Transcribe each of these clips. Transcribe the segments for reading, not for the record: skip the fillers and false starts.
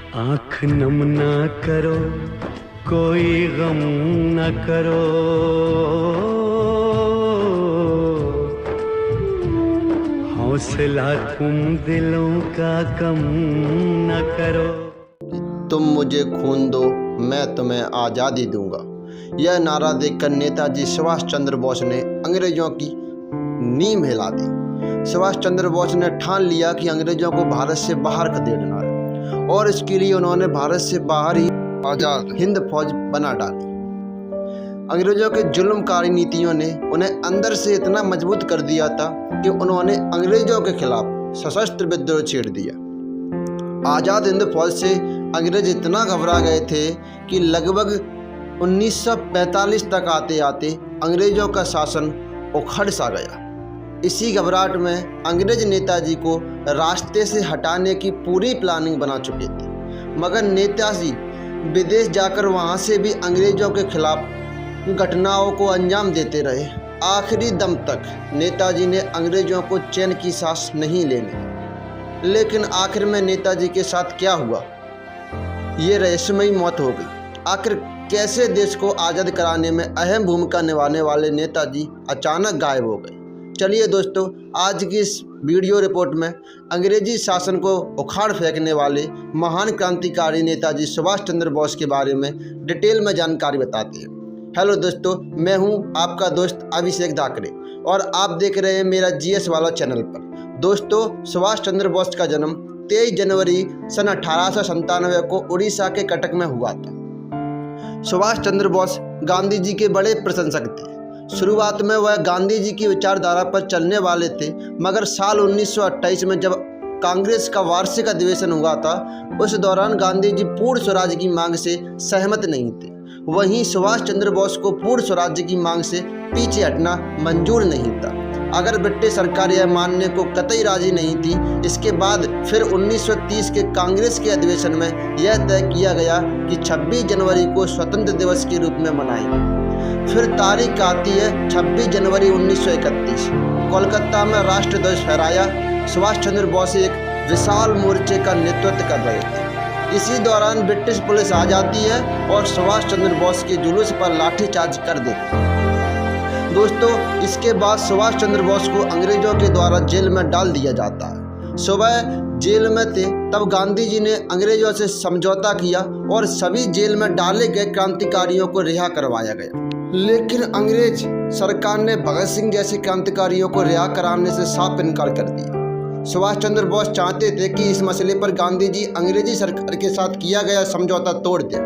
आँख नम ना करो, कोई गम न करो, हौसला तुम दिलों का कम न करो। तुम मुझे खून दो, मैं तुम्हें आज़ादी दूंगा। यह नारा देकर नेताजी सुभाष चंद्र बोस ने अंग्रेजों की नींव हिला दी। सुभाष चंद्र बोस ने ठान लिया कि अंग्रेजों को भारत से बाहर खदेड़ना है और इसके लिए उन्होंने भारत से बाहर ही आज़ाद हिंद फौज बना डाली। अंग्रेजों के जुल्मकारी नीतियों ने उन्हें अंदर से इतना मजबूत कर दिया था कि उन्होंने अंग्रेजों के खिलाफ सशस्त्र विद्रोह छेड़ दिया। आज़ाद हिंद फौज से अंग्रेज इतना घबरा गए थे कि लगभग 1945 तक आते आते अंग्रेजों का शासन उखड़ सा गया। इसी घबराहट में अंग्रेज नेताजी को रास्ते से हटाने की पूरी प्लानिंग बना चुके थे, मगर नेताजी विदेश जाकर वहां से भी अंग्रेजों के खिलाफ घटनाओं को अंजाम देते रहे। आखिरी दम तक नेताजी ने अंग्रेजों को चैन की सांस नहीं लेने दी। लेकिन आखिर में नेताजी के साथ क्या हुआ, ये रहस्यमयी मौत हो गई। आखिर कैसे देश को आज़ाद कराने में अहम भूमिका निभाने वाले नेताजी अचानक गायब हो गए। चलिए दोस्तों, आज की इस वीडियो रिपोर्ट में अंग्रेजी शासन को उखाड़ फेंकने वाले महान क्रांतिकारी नेताजी सुभाष चंद्र बोस के बारे में डिटेल में जानकारी बताते हैं। हेलो दोस्तों, मैं हूं आपका दोस्त अभिषेक धाकरे और आप देख रहे हैं मेरा जीएस वाला चैनल पर। दोस्तों, सुभाष चंद्र बोस का जन्म 23 जनवरी सन 1897 को उड़ीसा के कटक में हुआ था। सुभाष चंद्र बोस गांधी जी के बड़े प्रशंसक थे। शुरुआत में वह गांधी जी की विचारधारा पर चलने वाले थे, मगर साल 1928 में जब कांग्रेस का वार्षिक अधिवेशन हुआ था, उस दौरान गांधी जी पूर्ण स्वराज की मांग से सहमत नहीं थे। वहीं सुभाष चंद्र बोस को पूर्ण स्वराज्य की मांग से पीछे हटना मंजूर नहीं था। अगर ब्रिटिश सरकार यह मानने को कतई राजी नहीं थी। इसके बाद फिर 1930 के कांग्रेस के अधिवेशन में यह तय किया गया कि 26 जनवरी को स्वतंत्र दिवस के रूप में मनाएंगे। फिर तारीख आती है 26 जनवरी 1931। कोलकाता में राष्ट्रध्वज फहराया। सुभाष चंद्र बोस एक विशाल मोर्चे का नेतृत्व कर रहे थे। इसी दौरान ब्रिटिश पुलिस आ जाती है और सुभाष चंद्र बोस के जुलूस पर लाठीचार्ज कर देती है। दोस्तों, इसके बाद सुभाष चंद्र बोस को अंग्रेजों के द्वारा जेल में डाल दिया जाता है। सुबह जेल में थे तब गांधी जी ने अंग्रेजों से समझौता किया और सभी जेल में डाले गए क्रांतिकारियों को रिहा करवाया गया। लेकिन अंग्रेज सरकार ने भगत सिंह जैसे क्रांतिकारियों को रिहा कराने से साफ इनकार कर दिया। सुभाष चंद्र बोस चाहते थे कि इस मसले पर गांधी जी अंग्रेजी सरकार के साथ किया गया समझौता तोड़ दें।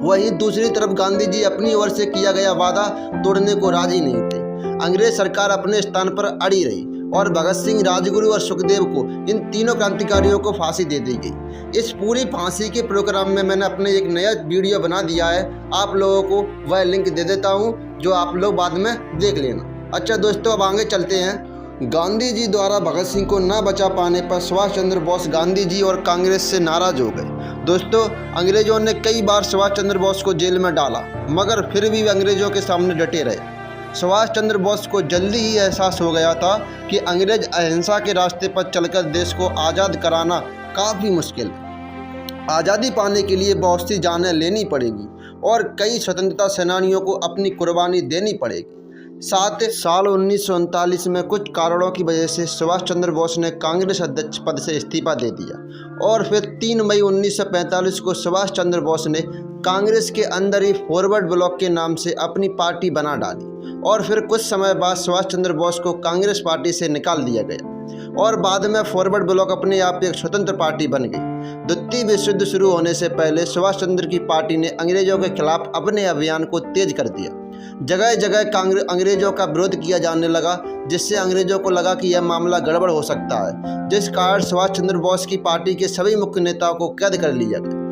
वहीं दूसरी तरफ गांधी जी अपनी ओर से किया गया वादा तोड़ने को राजी नहीं थे। अंग्रेज सरकार अपने स्थान पर अड़ी रही और भगत सिंह, राजगुरु और सुखदेव को, इन तीनों क्रांतिकारियों को फांसी दे दी गई। इस पूरी फांसी के प्रोग्राम में मैंने अपने एक नया वीडियो बना दिया है। आप लोगों को वह लिंक दे देता हूं, जो आप लोग बाद में देख लेना। अच्छा दोस्तों, अब आगे चलते हैं। गांधी जी द्वारा भगत सिंह को न बचा पाने पर सुभाष चंद्र बोस गांधी जी और कांग्रेस से नाराज हो गए। दोस्तों, अंग्रेजों ने कई बार सुभाष चंद्र बोस को जेल में डाला, मगर फिर भी वे अंग्रेजों के सामने डटे रहे। सुभाष चंद्र बोस को जल्दी ही एहसास हो गया था कि अंग्रेज अहिंसा के रास्ते पर चलकर देश को आज़ाद कराना काफ़ी मुश्किल है। आज़ादी पाने के लिए बहुत सी जानें लेनी पड़ेगी और कई स्वतंत्रता सेनानियों को अपनी कुर्बानी देनी पड़ेगी। साल 1939 में कुछ कारणों की वजह से सुभाष चंद्र बोस ने कांग्रेस अध्यक्ष पद से इस्तीफा दे दिया और फिर 3 मई 1945 को सुभाष चंद्र बोस ने कांग्रेस के अंदर ही फॉरवर्ड ब्लॉक के नाम से अपनी पार्टी बना डाली और फिर कुछ समय बाद सुभाष चंद्र बोस को कांग्रेस पार्टी से निकाल दिया गया और बाद में फॉरवर्ड ब्लॉक अपने आप एक स्वतंत्र पार्टी बन गई। द्वितीय विश्व युद्ध शुरू होने से पहले सुभाष चंद्र की पार्टी ने अंग्रेजों के खिलाफ अपने अभियान को तेज कर दिया। जगह जगह अंग्रेजों का विरोध किया जाने लगा, जिससे अंग्रेजों को लगा कि यह मामला गड़बड़ हो सकता है, जिस कारण सुभाष चंद्र बोस की पार्टी के सभी मुख्य नेताओं को कैद कर लिया गया।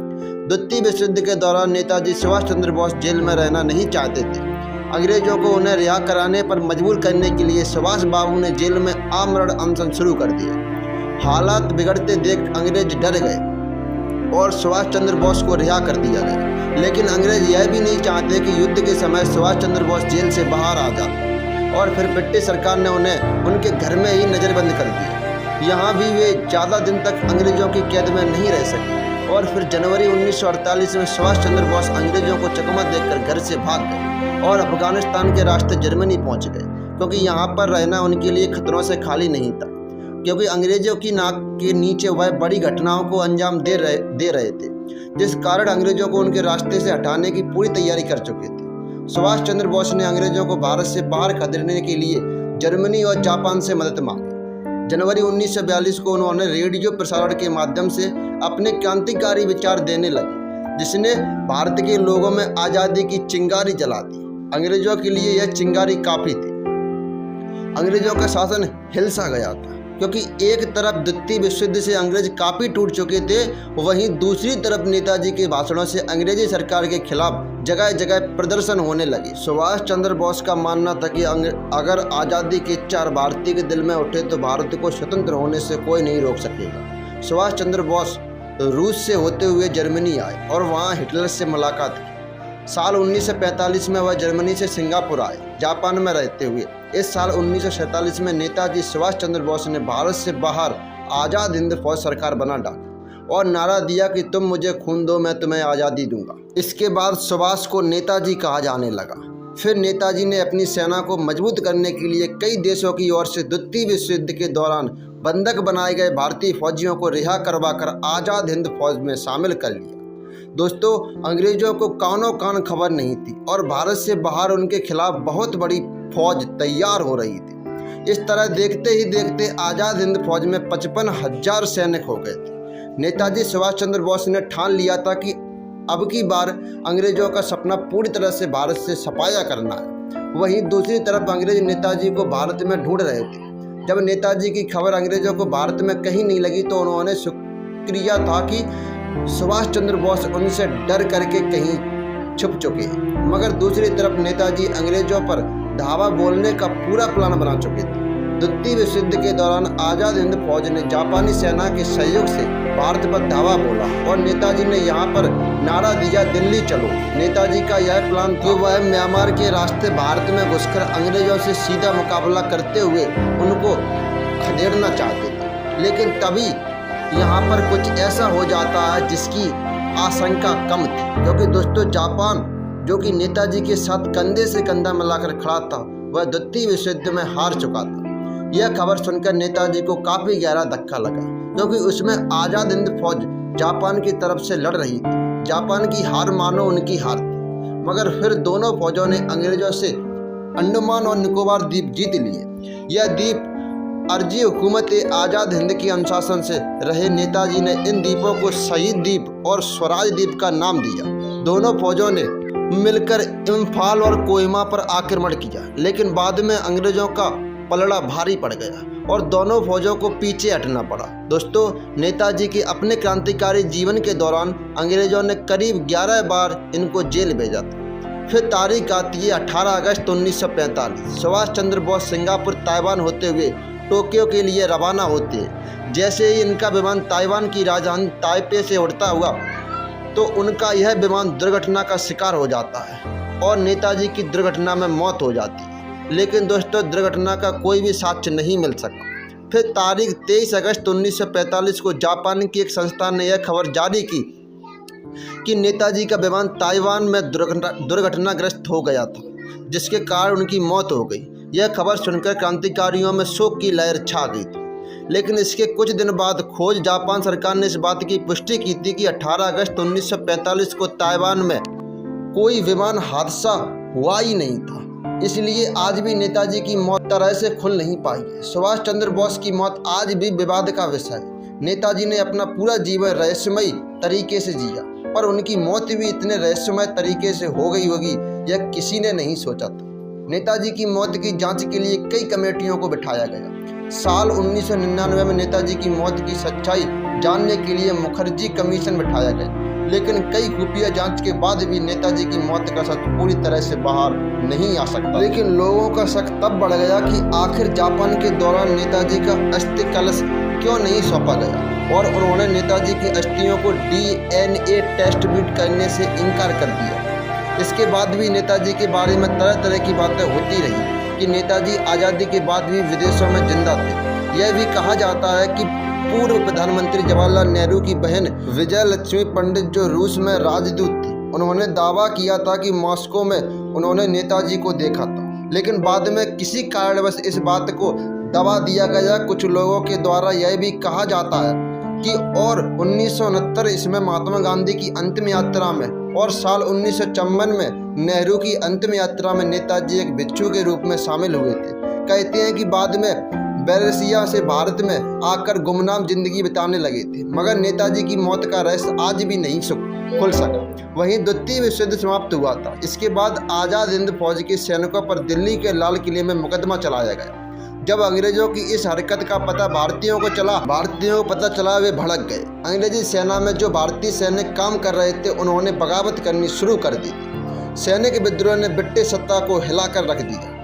द्वितीय विश्व युद्ध के दौरान नेताजी सुभाष चंद्र बोस जेल में रहना नहीं चाहते थे। अंग्रेजों को उन्हें रिहा कराने पर मजबूर करने के लिए सुभाष बाबू ने जेल में आमरण अनशन शुरू कर दिया। हालात बिगड़ते देख अंग्रेज डर गए और सुभाष चंद्र बोस को रिहा कर दिया गया। लेकिन अंग्रेज यह भी नहीं चाहते कि युद्ध के समय सुभाष चंद्र बोस जेल से बाहर आ जाए और फिर ब्रिटिश सरकार ने उन्हें उनके घर में ही नज़रबंद कर दिया। यहाँ भी वे ज़्यादा दिन तक अंग्रेज़ों की कैद में नहीं रह सके और फिर जनवरी 1948 में सुभाष चंद्र बोस अंग्रेज़ों को चकमा देकर घर से भाग गए और अफगानिस्तान के रास्ते जर्मनी पहुँच गए, क्योंकि यहाँ पर रहना उनके लिए खतरों से खाली नहीं था, क्योंकि अंग्रेज़ों की नाक के नीचे वह बड़ी घटनाओं को अंजाम दे रहे थे, जिस कारण अंग्रेज़ों को उनके रास्ते से हटाने की पूरी तैयारी कर चुके थे। सुभाष चंद्र बोस ने अंग्रेज़ों को भारत से बाहर खदेड़ने के लिए जर्मनी और जापान से मदद मांगी। जनवरी 1942 को उन्होंने रेडियो प्रसारण के माध्यम से अपने क्रांतिकारी विचार देने लगे, जिसने भारत के लोगों में आज़ादी की चिंगारी जला दी। अंग्रेज़ों के लिए यह चिंगारी काफ़ी थी। अंग्रेज़ों का शासन हिल सा गया था, क्योंकि एक तरफ द्वितीय विश्व युद्ध से अंग्रेज काफ़ी टूट चुके थे, वहीं दूसरी तरफ नेताजी के भाषणों से अंग्रेजी सरकार के खिलाफ जगह जगह प्रदर्शन होने लगे। सुभाष चंद्र बोस का मानना था कि अगर आज़ादी की इच्छा भारतीय के दिल में उठे तो भारत को स्वतंत्र होने से कोई नहीं रोक सकेगा। सुभाष चंद्र बोस रूस से होते हुए जर्मनी आए और वहाँ हिटलर से मुलाकात की। साल 1945 में वह जर्मनी से सिंगापुर आए, जापान में रहते हुए। इस साल 1947 में नेताजी सुभाष चंद्र बोस ने भारत से बाहर आज़ाद हिंद फौज सरकार बना डाली और नारा दिया कि तुम मुझे खून दो, मैं तुम्हें आज़ादी दूंगा। इसके बाद सुभाष को नेताजी कहा जाने लगा। फिर नेताजी ने अपनी सेना को मजबूत करने के लिए कई देशों की ओर से द्वितीय विश्व युद्ध के दौरान बंधक बनाए गए भारतीय फौजियों को रिहा करवाकर आज़ाद हिंद फौज में शामिल कर लिया। दोस्तों, अंग्रेजों को कानो कान खबर नहीं थी और भारत से बाहर उनके खिलाफ बहुत बड़ी फौज तैयार हो रही थी। इस तरह देखते ही देखते आज़ाद हिंद फौज में 55,000 सैनिक हो गए थे। नेताजी सुभाष चंद्र बोस ने ठान लिया था कि अब की बार अंग्रेजों का सपना पूरी तरह से भारत से सफाया करना है। वहीं दूसरी तरफ अंग्रेज नेताजी को भारत में ढूंढ रहे थे। जब नेताजी की खबर अंग्रेजों को भारत में कहीं नहीं लगी तो उन्होंने शुक्रिया था कि सुभाष चंद्र बोस उनसे डर करके कहीं छुप चुके हैं। मगर दूसरी तरफ नेताजी अंग्रेजों पर धावा बोलने का पूरा प्लान बना चुके थे। द्वितीय विश्व युद्ध के दौरान आज़ाद हिंद फौज ने जापानी सेना के सहयोग से भारत पर धावा बोला और नेताजी ने यहाँ पर नारा दिया, दिल्ली चलो। नेताजी का यह प्लान था कि वह म्यांमार के रास्ते भारत में घुसकर अंग्रेजों से सीधा मुकाबला करते हुए उनको खदेड़ना चाहते थे। लेकिन तभी यहाँ पर कुछ ऐसा हो जाता है जिसकी आशंका कम थी, क्योंकि दोस्तों जापान जो कि नेताजी के साथ कंधे से कंधा मिलाकर खड़ा था, वह द्वितीय विश्व युद्ध में हार चुका था। यह खबर सुनकर नेताजी को काफ़ी गहरा धक्का लगा, क्योंकि उसमें आज़ाद हिंद फौज जापान की तरफ से लड़ रही थी। जापान की हार मानो उनकी हार थी। मगर फिर दोनों फौजों ने अंग्रेजों से अंडमान और निकोबार द्वीप जीत लिए। यह द्वीप अर्जी हुकूमत आज़ाद हिंद के अनुशासन से रहे। नेताजी ने इन द्वीपों को शहीद द्वीप और स्वराज द्वीप का नाम दिया। दोनों फौजों ने मिलकर इम्फाल और कोहिमा पर आक्रमण किया, लेकिन बाद में अंग्रेजों का पलड़ा भारी पड़ गया और दोनों फौजों को पीछे हटना पड़ा। दोस्तों, नेताजी के अपने क्रांतिकारी जीवन के दौरान अंग्रेजों ने करीब 11 बार इनको जेल भेजा था। फिर तारीख आती है 18 अगस्त 1945। सुभाष चंद्र बोस सिंगापुर ताइवान होते हुए टोक्यो के लिए रवाना होते हैं। जैसे ही इनका विमान ताइवान की राजधानी ताइपे से उड़ता हुआ तो उनका यह विमान दुर्घटना का शिकार हो जाता है और नेताजी की दुर्घटना में मौत हो जाती है। लेकिन दोस्तों, दुर्घटना का कोई भी साक्ष्य नहीं मिल सका। फिर तारीख 23 अगस्त 1945 को जापान की एक संस्था ने यह खबर जारी की कि नेताजी का विमान ताइवान में दुर्घटनाग्रस्त हो गया था, जिसके कारण उनकी मौत हो गई। यह खबर सुनकर क्रांतिकारियों में शोक की लहर छा गई थी। लेकिन इसके कुछ दिन बाद खोज जापान सरकार ने इस बात की पुष्टि की थी कि 18 अगस्त 1945 को ताइवान में कोई विमान हादसा हुआ ही नहीं था। इसलिए आज भी नेताजी की मौत तरह से खुल नहीं पाई है। सुभाष चंद्र बोस की मौत आज भी विवाद का विषय है। नेताजी ने अपना पूरा जीवन रहस्यमयी तरीके से जिया, पर उनकी मौत भी इतने रहस्यमय तरीके से हो गई होगी यह किसी ने नहीं सोचा था। नेताजी की मौत की जांच के लिए कई कमेटियों को बिठाया गया। साल 1999 में नेताजी की मौत की सच्चाई जानने के लिए मुखर्जी कमीशन बिठाया गया, लेकिन कई खुफिया जांच के बाद भी नेताजी की मौत का सच पूरी तरह से बाहर नहीं आ सकता। लेकिन लोगों का शक तब बढ़ गया कि आखिर जापान के दौरान नेताजी का अस्थि कलश क्यों नहीं सौंपा गया और उन्होंने नेताजी की अस्थियों को DNA टेस्ट भी करने से इनकार कर दिया। इसके बाद भी नेताजी के बारे में तरह तरह की बातें होती रही कि नेताजी आज़ादी के बाद भी विदेशों में जिंदा थे। यह भी कहा जाता है कि पूर्व प्रधानमंत्री जवाहरलाल नेहरू की बहन विजय लक्ष्मी पंडित जो रूस में राजदूत थी, उन्होंने दावा किया था कि मॉस्को में उन्होंने नेताजी को देखा था, लेकिन बाद में किसी कारणवश इस बात को दबा दिया गया। कुछ लोगों के द्वारा यह भी कहा जाता है कि और 1969 इसमें महात्मा गांधी की अंतिम यात्रा में और साल 1954 में नेहरू की अंतिम यात्रा में नेताजी एक भिक्षु के रूप में शामिल हुए थे। कहते हैं कि बाद में बेलसिया से भारत में आकर गुमनाम जिंदगी बिताने लगे थे, मगर नेताजी की मौत का रहस्य आज भी नहीं खुल सका। वहीं द्वितीय विश्व युद्ध समाप्त हुआ था। इसके बाद आज़ाद हिंद फौज के सैनिकों पर दिल्ली के लाल किले में मुकदमा चलाया गया। जब अंग्रेजों की इस हरकत का पता भारतीयों को पता चला, वे भड़क गए। अंग्रेजी सेना में जो भारतीय सैनिक काम कर रहे थे, उन्होंने बगावत करनी शुरू कर दी थी। सैनिक विद्रोह ने ब्रिटिश सत्ता को हिलाकर रख दिया।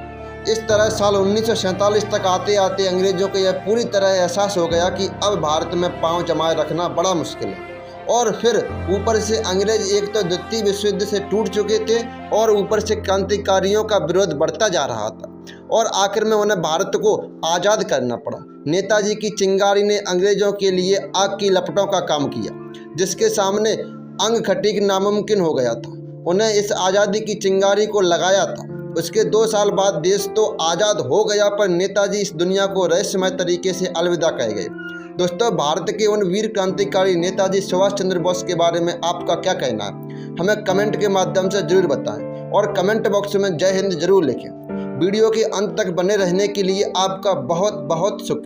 इस तरह साल 1947 तक आते आते अंग्रेजों को यह पूरी तरह एहसास हो गया कि अब भारत में पांव जमाए रखना बड़ा मुश्किल है। और फिर ऊपर से अंग्रेज एक तो द्वितीय विश्व युद्ध से टूट चुके थे और ऊपर से क्रांतिकारियों का विरोध बढ़ता जा रहा था और आखिर में उन्हें भारत को आज़ाद करना पड़ा। नेताजी की चिंगारी ने अंग्रेजों के लिए आग की लपटों का काम किया, जिसके सामने अंग खटीक नामुमकिन हो गया था। उन्हें इस आज़ादी की चिंगारी को लगाया था। उसके 2 साल बाद देश तो आज़ाद हो गया, पर नेताजी इस दुनिया को रहस्यमय तरीके से अलविदा कह गए। दोस्तों, भारत के उन वीर क्रांतिकारी नेताजी सुभाष चंद्र बोस के बारे में आपका क्या कहना है? हमें कमेंट के माध्यम से जरूर बताएं और कमेंट बॉक्स में जय हिंद जरूर लिखें। वीडियो के अंत तक बने रहने के लिए आपका बहुत बहुत शुक्रिया।